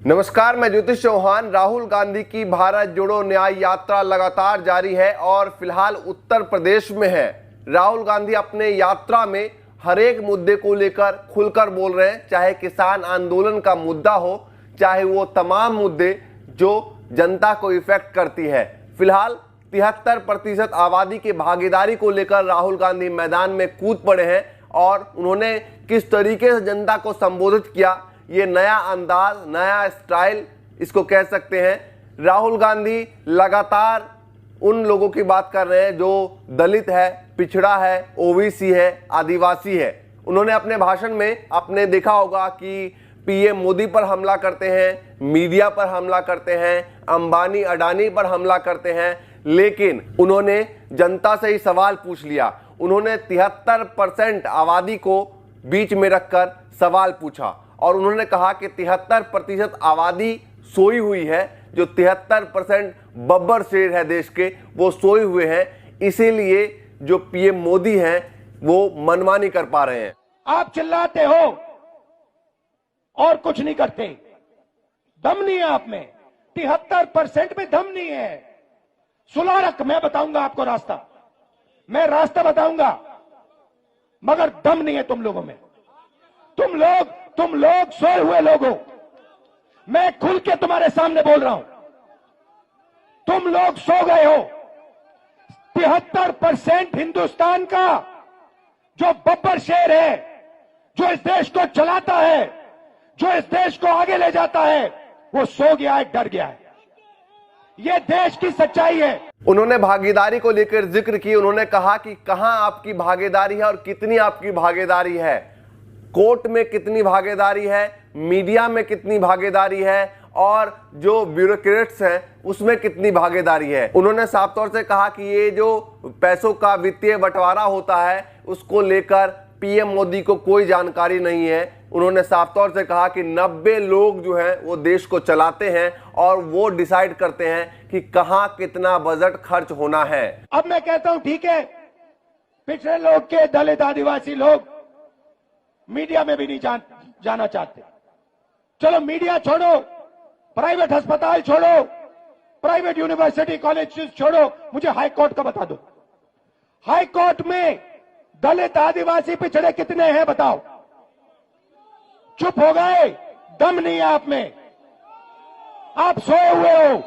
नमस्कार, मैं ज्योतिष चौहान। राहुल गांधी की भारत जोड़ो न्याय यात्रा लगातार जारी है और फिलहाल उत्तर प्रदेश में है। राहुल गांधी अपने यात्रा में हर एक मुद्दे को लेकर खुलकर बोल रहे हैं, चाहे किसान आंदोलन का मुद्दा हो, चाहे वो तमाम मुद्दे जो जनता को इफेक्ट करती है। फिलहाल 73% आबादी की भागीदारी को लेकर राहुल गांधी मैदान में कूद पड़े हैं और उन्होंने किस तरीके से जनता को संबोधित किया, ये नया अंदाज, नया स्टाइल इसको कह सकते हैं। राहुल गांधी लगातार उन लोगों की बात कर रहे हैं जो दलित है, पिछड़ा है, ओबीसी है, आदिवासी है। उन्होंने अपने भाषण में आपने देखा होगा कि पीएम मोदी पर हमला करते हैं, मीडिया पर हमला करते हैं, अंबानी अडानी पर हमला करते हैं, लेकिन उन्होंने जनता से ही सवाल पूछ लिया। उन्होंने 73% आबादी को बीच में रखकर सवाल पूछा और उन्होंने कहा कि 73% आबादी सोई हुई है, जो 73% बब्बर शेर है देश के, वो सोए हुए हैं। इसीलिए जो पीएम मोदी हैं वो मनमानी कर पा रहे हैं। आप चिल्लाते हो और कुछ नहीं करते, दम नहीं है आप में। 73% में दम नहीं है। सुलारक मैं बताऊंगा आपको रास्ता, मैं रास्ता बताऊंगा, मगर दम नहीं है तुम लोगों में। तुम लोग सोए हुए लोग हो। मैं खुल के तुम्हारे सामने बोल रहा हूं, तुम लोग सो गए हो। 73% हिंदुस्तान का जो बब्बर शेर है, जो इस देश को चलाता है, जो इस देश को आगे ले जाता है, वो सो गया है, डर गया है। ये देश की सच्चाई है। उन्होंने भागीदारी को लेकर जिक्र की। उन्होंने कहा कि कहां आपकी भागीदारी है और कितनी आपकी भागीदारी है, कोर्ट में कितनी भागीदारी है, मीडिया में कितनी भागीदारी है और जो ब्यूरोक्रेट्स हैं उसमें कितनी भागीदारी है। उन्होंने साफ तौर से कहा कि ये जो पैसों का वित्तीय बंटवारा होता है उसको लेकर पीएम मोदी को कोई जानकारी नहीं है। उन्होंने साफ तौर से कहा कि 90 लोग जो हैं वो देश को चलाते हैं और वो डिसाइड करते हैं कि कहां कितना बजट खर्च होना है। अब मैं कहता हूं ठीक है, पिछड़े लोग के, दलित आदिवासी लोग मीडिया में भी नहीं जाना चाहते। चलो मीडिया छोड़ो, प्राइवेट अस्पताल छोड़ो, प्राइवेट यूनिवर्सिटी कॉलेज छोड़ो, मुझे हाई कोर्ट का बता दो। हाई कोर्ट में दलित आदिवासी पिछड़े कितने हैं बताओ। चुप हो गए, दम नहीं है आप में, आप सोए हुए हो।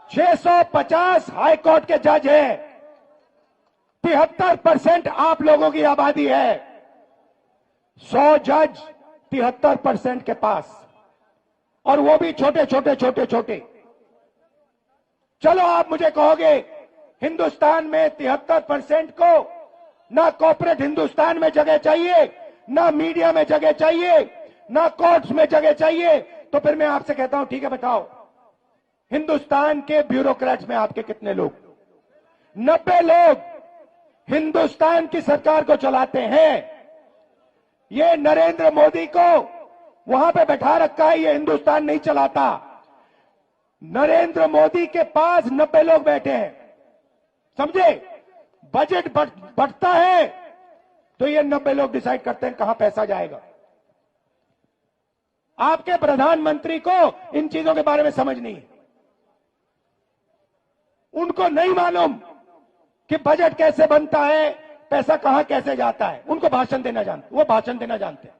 650 हाई कोर्ट के जज हैं, 73% आप लोगों की आबादी है। 100 जज 73% के पास, और वो भी छोटे छोटे। चलो आप मुझे कहोगे हिंदुस्तान में 73% को ना कॉर्पोरेट हिंदुस्तान में जगह चाहिए, ना मीडिया में जगह चाहिए, ना कोर्ट्स में जगह चाहिए, तो फिर मैं आपसे कहता हूं ठीक है बताओ, हिंदुस्तान के ब्यूरोक्रेट्स में आपके कितने लोग? 90 लोग हिंदुस्तान की सरकार को चलाते हैं। ये नरेंद्र मोदी को वहां पे बैठा रखा है, ये हिंदुस्तान नहीं चलाता। नरेंद्र मोदी के पास 90 लोग बैठे हैं, समझे? बजट बढ़ता है तो ये 90 लोग डिसाइड करते हैं कहां पैसा जाएगा। आपके प्रधानमंत्री को इन चीजों के बारे में समझ नहीं है। उनको नहीं मालूम कि बजट कैसे बनता है, पैसा कहां कैसे जाता है। उनको भाषण देना जानते, वो भाषण देना जानते हैं,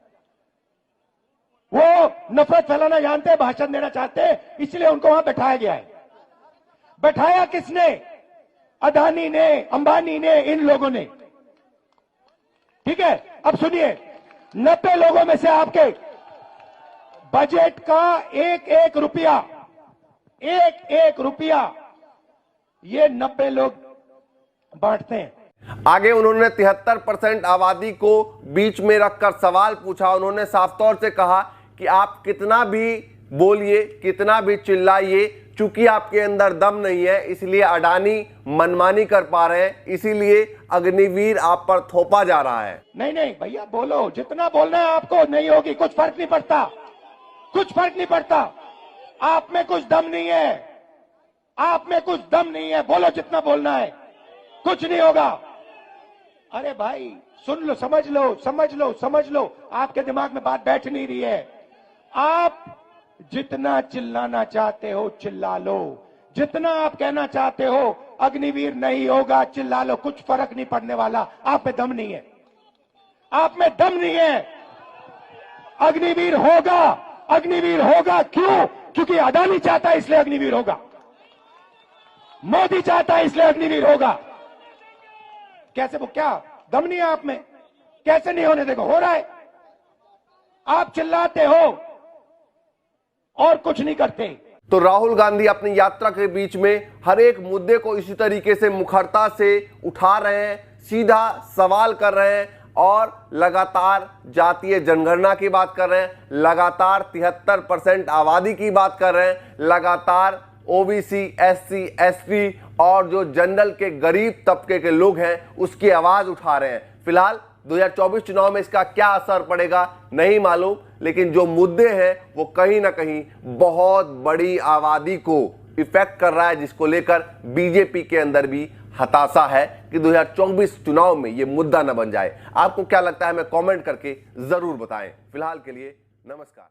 वो नफरत फैलाना जानते हैं, भाषण देना चाहते हैं, इसलिए उनको वहां बैठाया गया है। बैठाया किसने? अदानी ने, अंबानी ने, इन लोगों ने। ठीक है, अब सुनिए, 90 लोगों में से आपके बजट का एक रुपया ये 90 लोग बांटते हैं। आगे उन्होंने 73% आबादी को बीच में रखकर सवाल पूछा। उन्होंने साफ तौर से कहा कि आप कितना भी बोलिए, कितना भी चिल्लाइए, चूंकि आपके अंदर दम नहीं है इसलिए अडानी मनमानी कर पा रहे हैं, इसीलिए अग्निवीर आप पर थोपा जा रहा है। नहीं भैया, बोलो जितना बोलना है आपको, नहीं होगी, कुछ फर्क नहीं पड़ता, कुछ फर्क नहीं पड़ता। आप में कुछ दम नहीं है, आप में कुछ दम नहीं है, बोलो जितना बोलना है, कुछ नहीं होगा। अरे भाई सुन लो, समझ लो, आपके दिमाग में बात बैठ नहीं रही है। आप जितना चिल्लाना चाहते हो चिल्ला लो, जितना आप कहना चाहते हो अग्निवीर नहीं होगा चिल्ला लो, कुछ फर्क नहीं पड़ने वाला। आप में दम नहीं है, आप में दम नहीं है। अग्निवीर होगा, अग्निवीर होगा। क्यों? क्योंकि अदानी चाहता है इसलिए अग्निवीर होगा, मोदी चाहता है इसलिए अग्निवीर होगा। कैसे? वो क्या दम नहीं है आप में? कैसे नहीं होने देगा? हो रहा है। आप चिल्लाते हो और कुछ नहीं करते। तो राहुल गांधी अपनी यात्रा के बीच में हर एक मुद्दे को इसी तरीके से मुखरता से उठा रहे हैं, सीधा सवाल कर रहे हैं और लगातार जातीय जनगणना की बात कर रहे हैं, लगातार 73% आबादी की बात कर रहे हैं, लगातार ओबीसी, एससी, एसटी और जो जनरल के गरीब तबके के लोग हैं उसकी आवाज उठा रहे हैं। फिलहाल 2024 चुनाव में इसका क्या असर पड़ेगा नहीं मालूम, लेकिन जो मुद्दे हैं वो कहीं ना कहीं बहुत बड़ी आबादी को इफेक्ट कर रहा है, जिसको लेकर बीजेपी के अंदर भी हताशा है कि 2024 चुनाव में ये मुद्दा न बन जाए। आपको क्या लगता है हमें कमेंट करके जरूर बताएं। फिलहाल के लिए नमस्कार।